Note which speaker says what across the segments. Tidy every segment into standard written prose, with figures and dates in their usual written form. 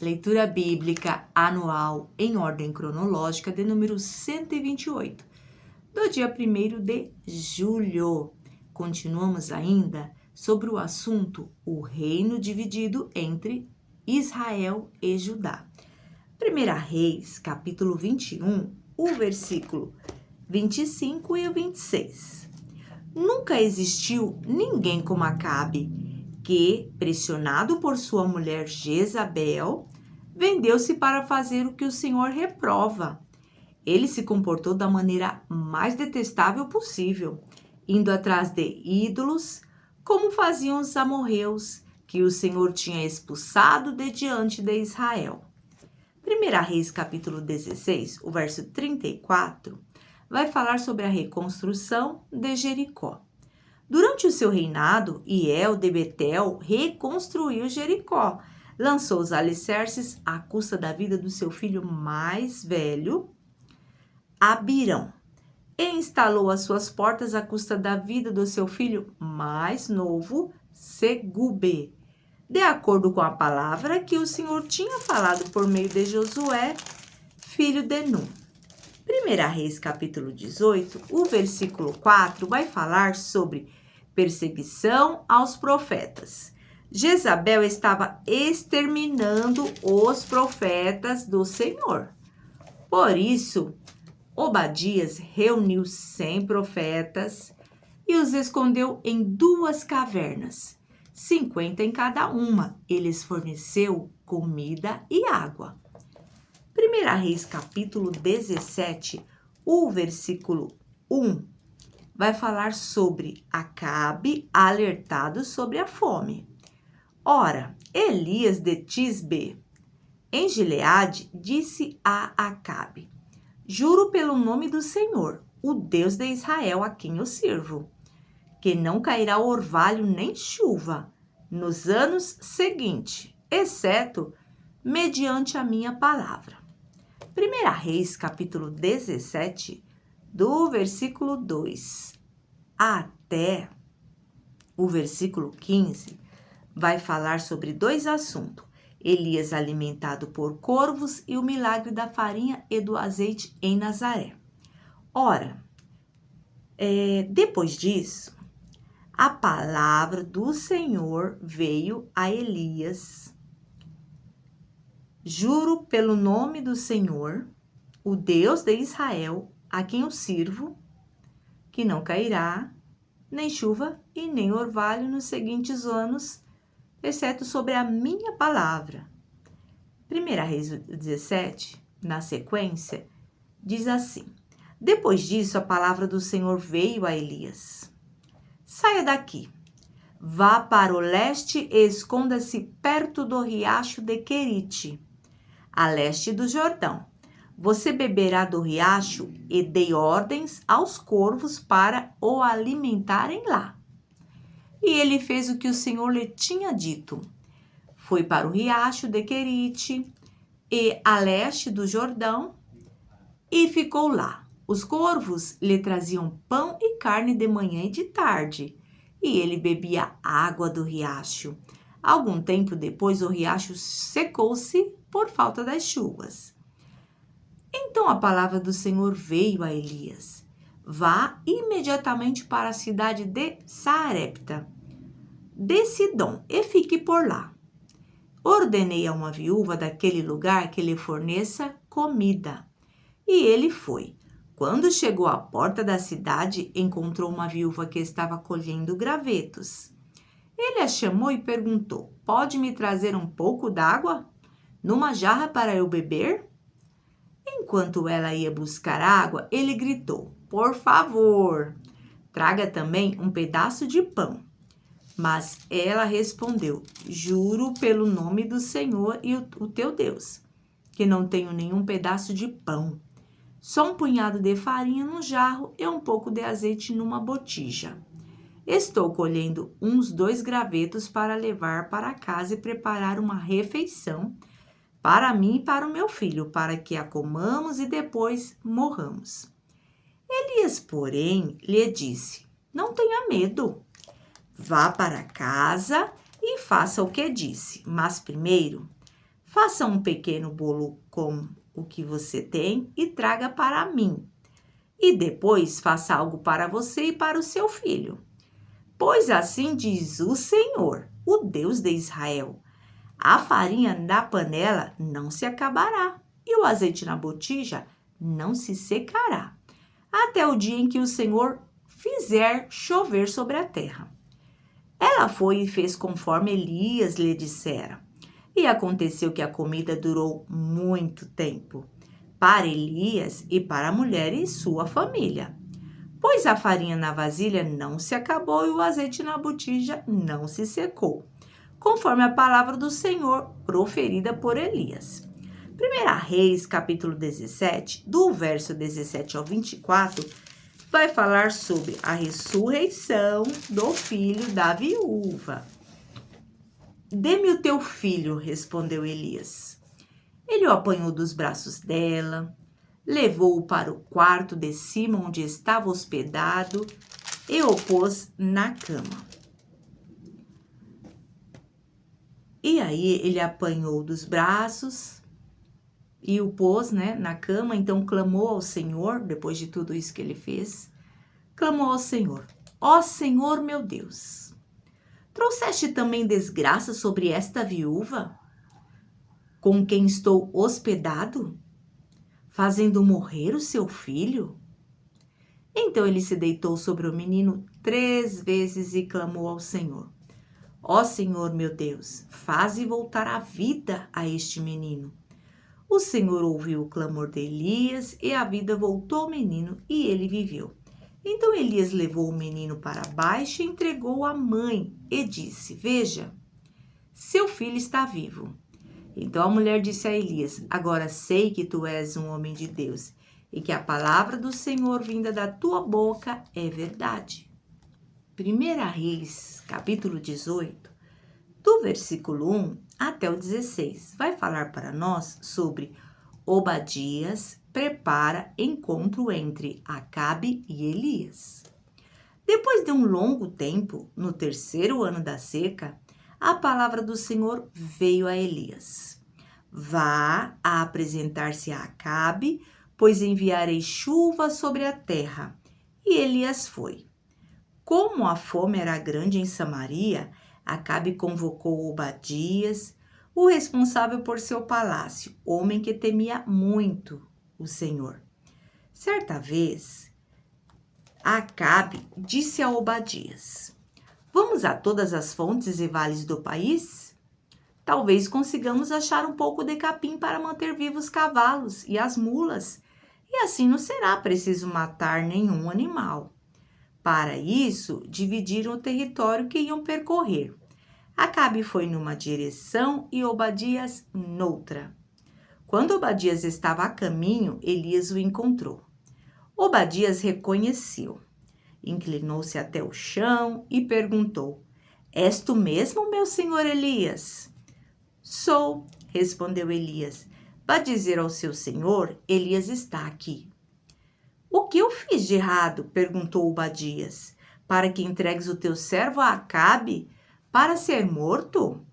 Speaker 1: Leitura bíblica anual em ordem cronológica de número 128, do dia 1º de julho. Continuamos ainda sobre o assunto o reino dividido entre Israel e Judá. 1 Reis, capítulo 21, o versículo 25 e o 26. Nunca existiu ninguém como Acabe, que, pressionado por sua mulher Jezabel, vendeu-se para fazer o que o Senhor reprova. Ele se comportou da maneira mais detestável possível, indo atrás de ídolos, como faziam os amorreus, que o Senhor tinha expulsado de diante de Israel. 1 Reis, capítulo 16, o verso 34, vai falar sobre a reconstrução de Jericó. Durante o seu reinado, Hiel de Betel reconstruiu Jericó, lançou os alicerces à custa da vida do seu filho mais velho, Abirão, e instalou as suas portas à custa da vida do seu filho mais novo, Segube, de acordo com a palavra que o Senhor tinha falado por meio de Josué, filho de Nun. 1 Reis, capítulo 18, o versículo 4 vai falar sobre perseguição aos profetas. Jezabel estava exterminando os profetas do Senhor. Por isso, Obadias reuniu 100 profetas e os escondeu em 2 cavernas, 50 em cada uma. Eles forneceu comida e água. 1 Reis, capítulo 17, o versículo 1, vai falar sobre Acabe alertado sobre a fome. Ora, Elias de Tisbe, em Gileade, disse a Acabe: juro pelo nome do Senhor, o Deus de Israel, a quem eu sirvo, que não cairá orvalho nem chuva nos anos seguintes, exceto mediante a minha palavra. 1 Reis, capítulo 17, do versículo 2 até o versículo 15, vai falar sobre 2 assuntos: Elias alimentado por corvos e o milagre da farinha e do azeite em Nazaré. Ora, depois disso, a palavra do Senhor veio a Elias. Juro pelo nome do Senhor, o Deus de Israel, a quem eu sirvo, que não cairá nem chuva e nem orvalho nos seguintes anos, exceto sobre a minha palavra. 1 Reis 17, na sequência, diz assim: depois disso, a palavra do Senhor veio a Elias: saia daqui, vá para o leste e esconda-se perto do riacho de Querite, a leste do Jordão. Você beberá do riacho e dei ordens aos corvos para o alimentarem lá. E ele fez o que o Senhor lhe tinha dito. Foi para o riacho de Querite e a leste do Jordão e ficou lá. Os corvos lhe traziam pão e carne de manhã e de tarde, e ele bebia água do riacho. Algum tempo depois, o riacho secou-se por falta das chuvas. Então a palavra do Senhor veio a Elias: vá imediatamente para a cidade de Sarepta, de Sidom, e fique por lá. Ordenei a uma viúva daquele lugar que lhe forneça comida. E ele foi. Quando chegou à porta da cidade, encontrou uma viúva que estava colhendo gravetos. Ele a chamou e perguntou: pode me trazer um pouco d'água numa jarra para eu beber? Enquanto ela ia buscar água, ele gritou: por favor, traga também um pedaço de pão. Mas ela respondeu: juro pelo nome do Senhor e o teu Deus, que não tenho nenhum pedaço de pão, só um punhado de farinha num jarro e um pouco de azeite numa botija. Estou colhendo uns 2 gravetos para levar para casa e preparar uma refeição para mim e para o meu filho, para que a comamos e depois morramos. Elias, porém, lhe disse: não tenha medo. Vá para casa e faça o que disse, mas primeiro Faça um pequeno bolo com o que você tem e traga para mim. E depois faça algo para você e para o seu filho. Pois assim diz o Senhor, o Deus de Israel: a farinha na panela não se acabará e o azeite na botija não se secará, até o dia em que o Senhor fizer chover sobre a terra. Ela foi e fez conforme Elias lhe dissera. E aconteceu que a comida durou muito tempo, para Elias e para a mulher e sua família. Pois a farinha na vasilha não se acabou e o azeite na botija não se secou, conforme a palavra do Senhor proferida por Elias. 1 Reis, capítulo 17, do verso 17 ao 24, vai falar sobre a ressurreição do filho da viúva. Dê-me o teu filho, respondeu Elias. Ele o apanhou dos braços dela, levou-o para o quarto de cima onde estava hospedado e o pôs na cama. E aí ele apanhou dos braços e o pôs, na cama, então clamou ao Senhor, depois de tudo isso que ele fez, clamou ao Senhor: ó Senhor meu Deus, trouxeste também desgraça sobre esta viúva, com quem estou hospedado, fazendo morrer o seu filho? Então ele se deitou sobre o menino 3 vezes e clamou ao Senhor: ó Senhor meu Deus, faze voltar a vida a este menino. O Senhor ouviu o clamor de Elias e a vida voltou ao menino e ele viveu. Então Elias levou o menino para baixo e entregou-o à mãe e disse: veja, seu filho está vivo. Então a mulher disse a Elias: agora sei que tu és um homem de Deus e que a palavra do Senhor vinda da tua boca é verdade. 1 Reis, capítulo 18, do versículo 1 até o 16, vai falar para nós sobre Obadias prepara encontro entre Acabe e Elias. Depois de um longo tempo, no 3º ano da seca, a palavra do Senhor veio a Elias: vá a apresentar-se a Acabe, pois enviarei chuva sobre a terra. E Elias foi. Como a fome era grande em Samaria, Acabe convocou Obadias, o responsável por seu palácio, homem que temia muito o Senhor. Certa vez, Acabe disse a Obadias: vamos a todas as fontes e vales do país? Talvez consigamos achar um pouco de capim para manter vivos os cavalos e as mulas, e assim não será preciso matar nenhum animal. Para isso, dividiram o território que iam percorrer. Acabe foi numa direção e Obadias noutra. Quando Obadias estava a caminho, Elias o encontrou. Obadias reconheceu, inclinou-se até o chão e perguntou: és tu mesmo, meu senhor Elias? Sou, respondeu Elias. Vá dizer ao seu senhor, Elias está aqui. O que eu fiz de errado? Perguntou Obadias. Para que entregues o teu servo a Acabe para ser morto?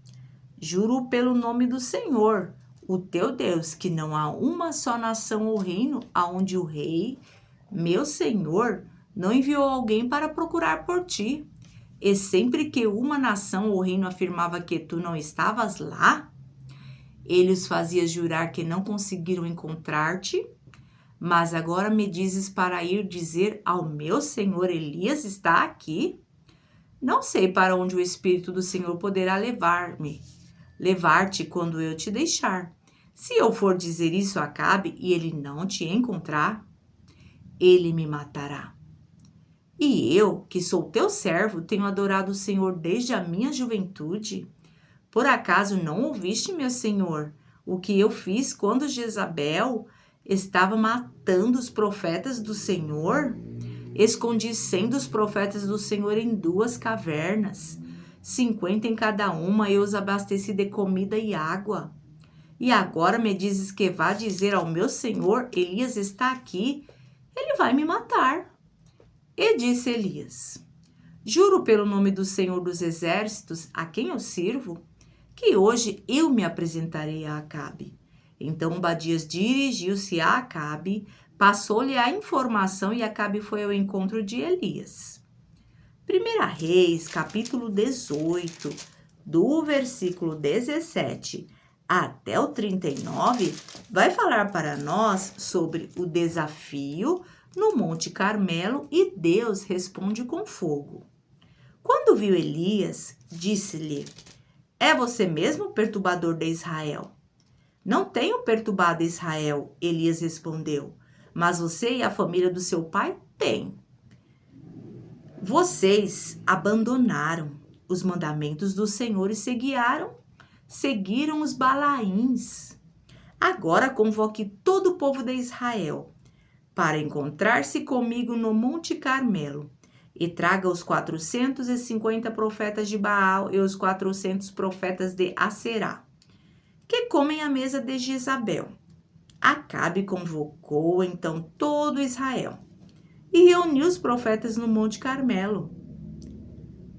Speaker 1: Juro pelo nome do Senhor, o teu Deus, que não há uma só nação ou reino aonde o rei, meu senhor, não enviou alguém para procurar por ti. E sempre que uma nação ou reino afirmava que tu não estavas lá, ele os fazia jurar que não conseguiram encontrar-te. Mas agora me dizes para ir dizer ao meu senhor Elias está aqui? Não sei para onde o Espírito do Senhor poderá levar-te quando eu te deixar. Se eu for dizer isso a Acabe e ele não te encontrar, ele me matará. E eu, que sou teu servo, tenho adorado o Senhor desde a minha juventude. Por acaso não ouviste, meu senhor, o que eu fiz quando Jezabel estava matando os profetas do Senhor? Escondi 100 dos profetas do Senhor em 2 cavernas, 50 em cada uma, e os abasteci de comida e água. E agora me dizes que vá dizer ao meu senhor, Elias está aqui, ele vai me matar. E disse Elias: juro pelo nome do Senhor dos Exércitos, a quem eu sirvo, que hoje eu me apresentarei a Acabe. Então Obadias dirigiu-se a Acabe, passou-lhe a informação e Acabe foi ao encontro de Elias. 1 Reis, capítulo 18, do versículo 17 até o 39, vai falar para nós sobre o desafio no Monte Carmelo e Deus responde com fogo. Quando viu Elias, disse-lhe: é você mesmo, perturbador de Israel? Não tenho perturbado Israel, Elias respondeu, mas você e a família do seu pai têm. Vocês abandonaram os mandamentos do Senhor e seguiram os Balaíns. Agora convoque todo o povo de Israel para encontrar-se comigo no Monte Carmelo e traga os 450 profetas de Baal e os 400 profetas de Aserá, que comem à mesa de Jezabel. Acabe convocou então todo Israel e reuniu os profetas no Monte Carmelo.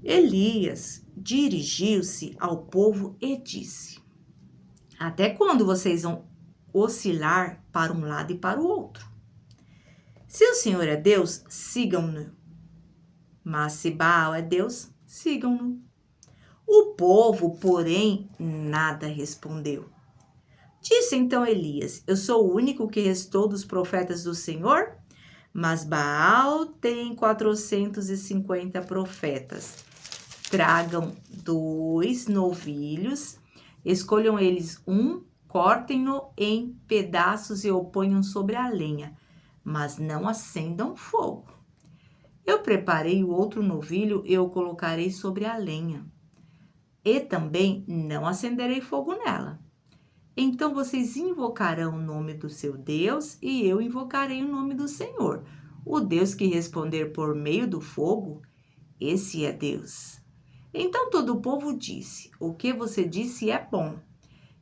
Speaker 1: Elias dirigiu-se ao povo e disse: até quando vocês vão oscilar para um lado e para o outro? Se o Senhor é Deus, sigam-no. Mas se Baal é Deus, sigam-no. O povo, porém, nada respondeu. Disse então Elias: eu sou o único que restou dos profetas do Senhor? Mas Baal tem 450 profetas. Tragam 2 novilhos, escolham eles um, cortem-no em pedaços e o ponham sobre a lenha, mas não acendam fogo. Eu preparei o outro novilho e o colocarei sobre a lenha, e também não acenderei fogo nela. Então vocês invocarão o nome do seu Deus e eu invocarei o nome do Senhor. O Deus que responder por meio do fogo, esse é Deus. Então todo o povo disse: o que você disse é bom.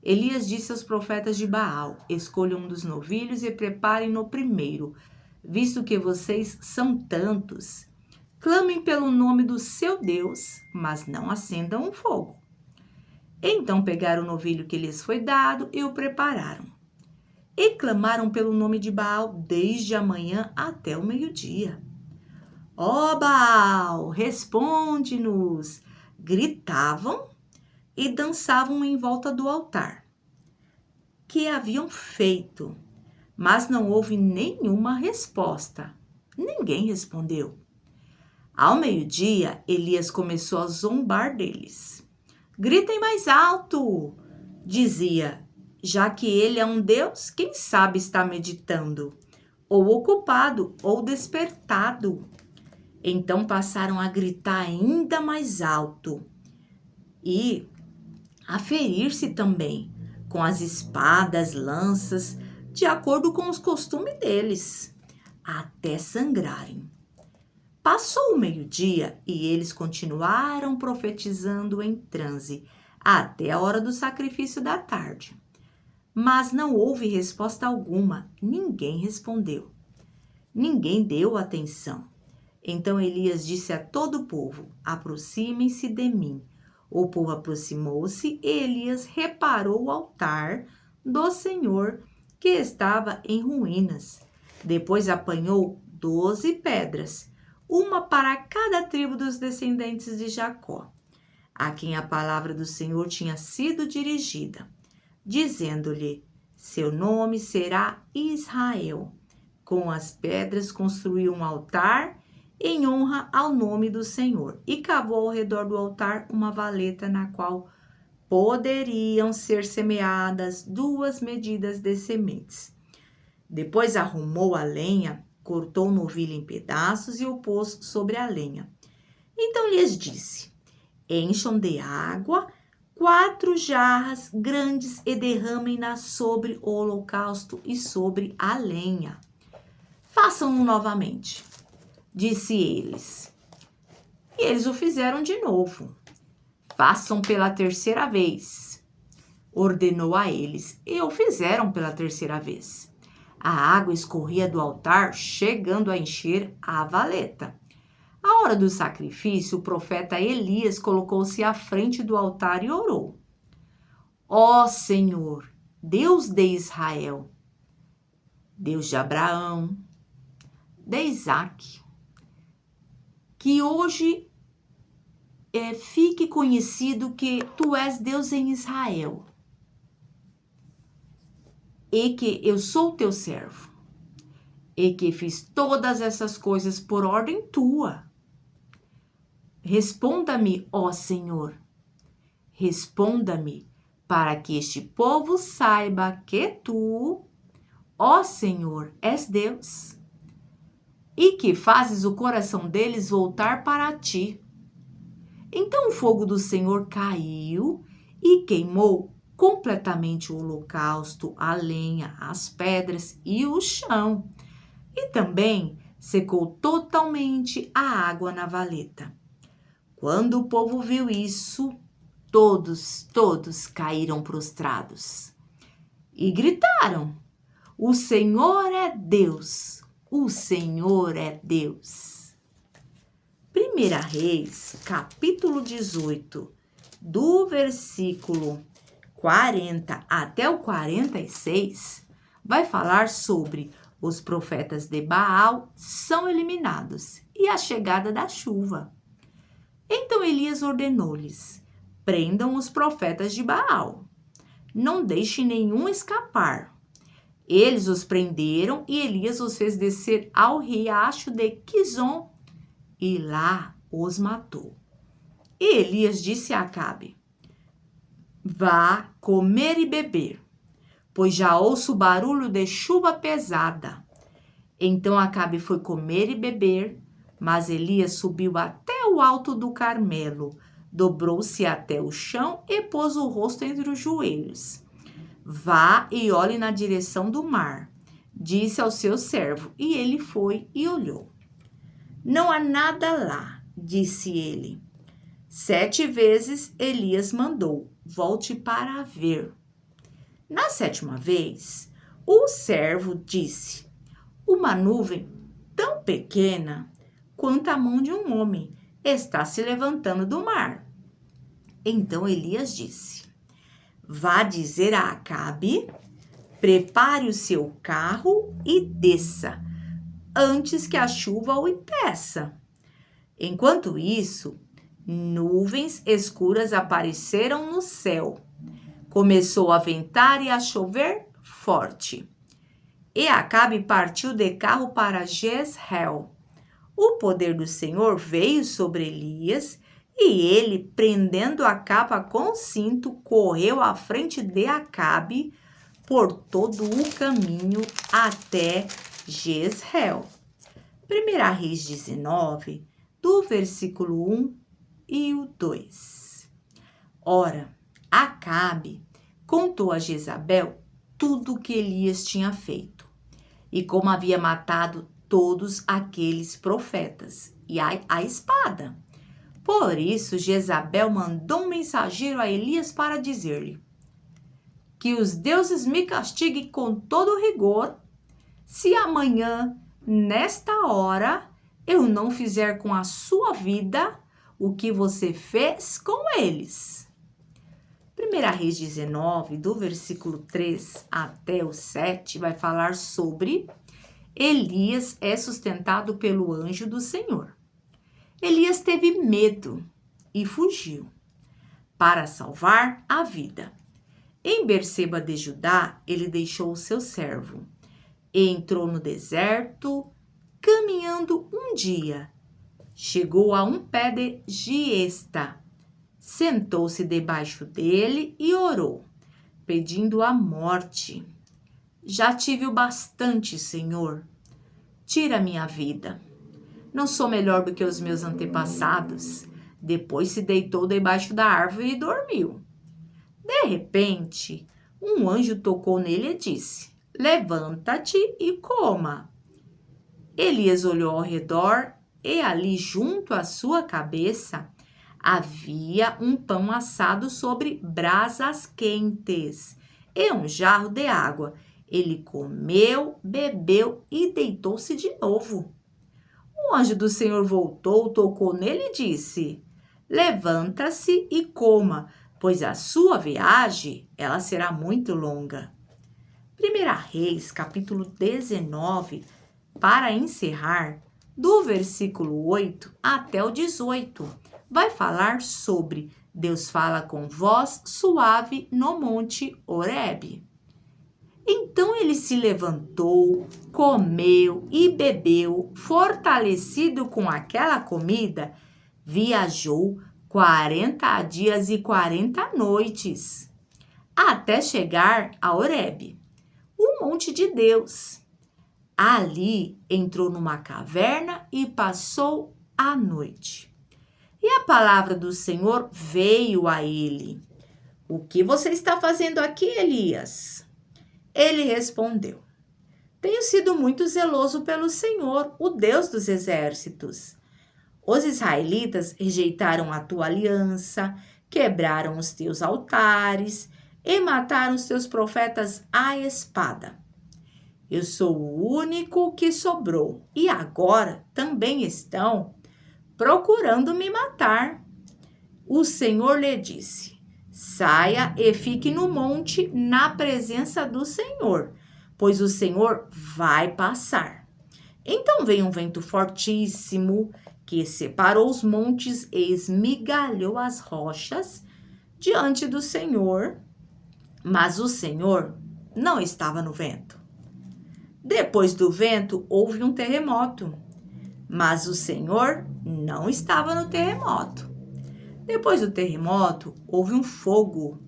Speaker 1: Elias disse aos profetas de Baal: escolham um dos novilhos e preparem-no primeiro, visto que vocês são tantos. Clamem pelo nome do seu Deus, mas não acendam um fogo. Então pegaram o novilho que lhes foi dado e o prepararam. E clamaram pelo nome de Baal desde a manhã até o meio-dia. Ó Baal, responde-nos! Gritavam e dançavam em volta do altar que haviam feito, mas não houve nenhuma resposta. Ninguém respondeu. Ao meio-dia, Elias começou a zombar deles. Gritem mais alto, dizia, já que ele é um Deus, quem sabe está meditando, ou ocupado, ou despertado. Então passaram a gritar ainda mais alto e a ferir-se também, com as espadas, lanças, de acordo com os costumes deles, até sangrarem. Passou o meio-dia e eles continuaram profetizando em transe até a hora do sacrifício da tarde. Mas não houve resposta alguma, ninguém respondeu. Ninguém deu atenção. Então Elias disse a todo o povo: aproximem-se de mim. O povo aproximou-se e Elias reparou o altar do Senhor que estava em ruínas. Depois apanhou 12 pedras, uma para cada tribo dos descendentes de Jacó, a quem a palavra do Senhor tinha sido dirigida, dizendo-lhe: seu nome será Israel. Com as pedras construiu um altar em honra ao nome do Senhor e cavou ao redor do altar uma valeta na qual poderiam ser semeadas 2 medidas de sementes. Depois arrumou a lenha, cortou o novilho em pedaços e o pôs sobre a lenha. Então lhes disse: encham de água 4 jarras grandes e derramem-na sobre o holocausto e sobre a lenha. Façam-no novamente, disse eles. E eles o fizeram de novo. Façam pela 3ª vez, ordenou a eles, e o fizeram pela 3ª vez. A água escorria do altar, chegando a encher a valeta. À hora do sacrifício, o profeta Elias colocou-se à frente do altar e orou: Ó Senhor, Deus de Israel, Deus de Abraão, de Isaque, que hoje fique conhecido que tu és Deus em Israel e que eu sou teu servo e que fiz todas essas coisas por ordem tua. Responda-me, ó Senhor, responda-me, para que este povo saiba que tu, ó Senhor, és Deus, e que fazes o coração deles voltar para ti. Então o fogo do Senhor caiu e queimou completamente o holocausto, a lenha, as pedras e o chão, e também secou totalmente a água na valeta. Quando o povo viu isso, todos caíram prostrados e gritaram: O Senhor é Deus, o Senhor é Deus. 1 Reis, capítulo 18, do versículo 40 até o 46, vai falar sobre os profetas de Baal são eliminados e a chegada da chuva. Então Elias ordenou-lhes: prendam os profetas de Baal, não deixem nenhum escapar. Eles os prenderam e Elias os fez descer ao riacho de Quizon e lá os matou. E Elias disse a Acabe: vá comer e beber, pois já ouço barulho de chuva pesada. Então Acabe foi comer e beber, mas Elias subiu até o alto do Carmelo, dobrou-se até o chão e pôs o rosto entre os joelhos. Vá e olhe na direção do mar, disse ao seu servo, e ele foi e olhou. Não há nada lá, disse ele. 7 vezes Elias mandou: volte para ver. Na 7ª vez, o servo disse: uma nuvem tão pequena quanto a mão de um homem está se levantando do mar. Então Elias disse: vá dizer a Acabe, prepare o seu carro e desça, antes que a chuva o impeça. Enquanto isso, nuvens escuras apareceram no céu. Começou a ventar e a chover forte. E Acabe partiu de carro para Jezreel. O poder do Senhor veio sobre Elias e ele, prendendo a capa com cinto, correu à frente de Acabe por todo o caminho até Jezreel. 1 Reis 19, do versículo 1 e o 2. Ora, Acabe contou a Jezabel tudo o que Elias tinha feito e como havia matado todos aqueles profetas e a espada. Por isso, Jezabel mandou um mensageiro a Elias para dizer-lhe: que os deuses me castiguem com todo rigor, se amanhã, nesta hora, eu não fizer com a sua vida o que você fez com eles. 1 Reis 19, do versículo 3 até o 7, vai falar sobre Elias é sustentado pelo anjo do Senhor. Elias teve medo e fugiu para salvar a vida. Em Berseba de Judá, ele deixou o seu servo e entrou no deserto, caminhando um dia. Chegou a um pé de giesta, sentou-se debaixo dele e orou, pedindo a morte. Já tive o bastante, Senhor. Tira minha vida. Não sou melhor do que os meus antepassados. Depois se deitou debaixo da árvore e dormiu. De repente, um anjo tocou nele e disse: levanta-te e coma. Elias olhou ao redor e ali junto à sua cabeça havia um pão assado sobre brasas quentes e um jarro de água. Ele comeu, bebeu e deitou-se de novo. O anjo do Senhor voltou, tocou nele e disse: levanta-se e coma, pois a sua viagem, ela será muito longa. 1 Reis, capítulo 19, para encerrar, do versículo 8 até o 18, vai falar sobre Deus fala com voz suave no monte Horebe. Então ele se levantou, comeu e bebeu, fortalecido com aquela comida, viajou 40 dias e 40 noites, até chegar a Horebe, o monte de Deus. Ali entrou numa caverna e passou a noite. E a palavra do Senhor veio a ele. O que você está fazendo aqui, Elias? Ele respondeu: tenho sido muito zeloso pelo Senhor, o Deus dos exércitos. Os israelitas rejeitaram a tua aliança, quebraram os teus altares e mataram os teus profetas à espada. Eu sou o único que sobrou e agora também estão procurando me matar. O Senhor lhe disse: saia e fique no monte na presença do Senhor, pois o Senhor vai passar. Então veio um vento fortíssimo que separou os montes e esmigalhou as rochas diante do Senhor, mas o Senhor não estava no vento. Depois do vento houve um terremoto, mas o Senhor não estava no terremoto. Depois do terremoto houve um fogo,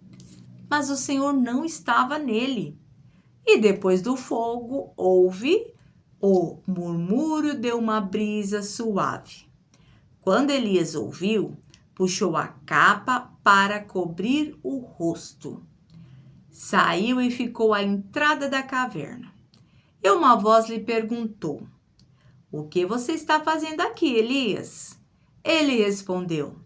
Speaker 1: mas o Senhor não estava nele. E depois do fogo houve o murmúrio de uma brisa suave. Quando Elias ouviu, puxou a capa para cobrir o rosto. Saiu e ficou à entrada da caverna. E uma voz lhe perguntou: o que você está fazendo aqui, Elias? Ele respondeu: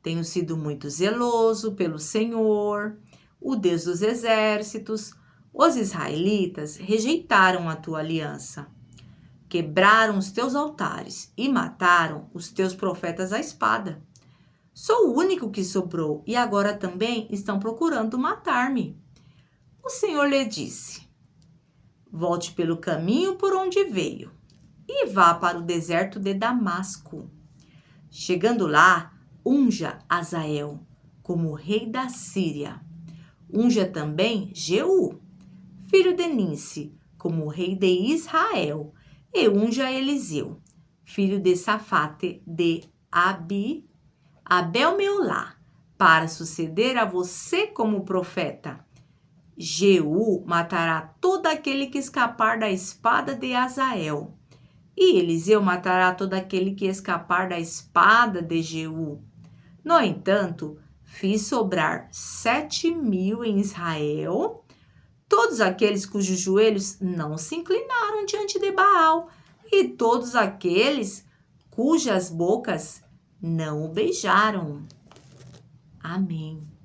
Speaker 1: tenho sido muito zeloso pelo Senhor, o Deus dos exércitos. Os israelitas rejeitaram a tua aliança, quebraram os teus altares e mataram os teus profetas à espada. Sou o único que sobrou e agora também estão procurando matar-me. O Senhor lhe disse: volte pelo caminho por onde veio e vá para o deserto de Damasco. Chegando lá, unja Azael como rei da Síria. Unja também Jeú, filho de Ninsi, como rei de Israel. E unja Eliseu, filho de Safate de Abel-Meolá, para suceder a você como profeta. Jeú matará todo aquele que escapar da espada de Azael. E Eliseu matará todo aquele que escapar da espada de Jeú. No entanto, fiz sobrar 7.000 em Israel, todos aqueles cujos joelhos não se inclinaram diante de Baal, e todos aqueles cujas bocas não o beijaram. Amém.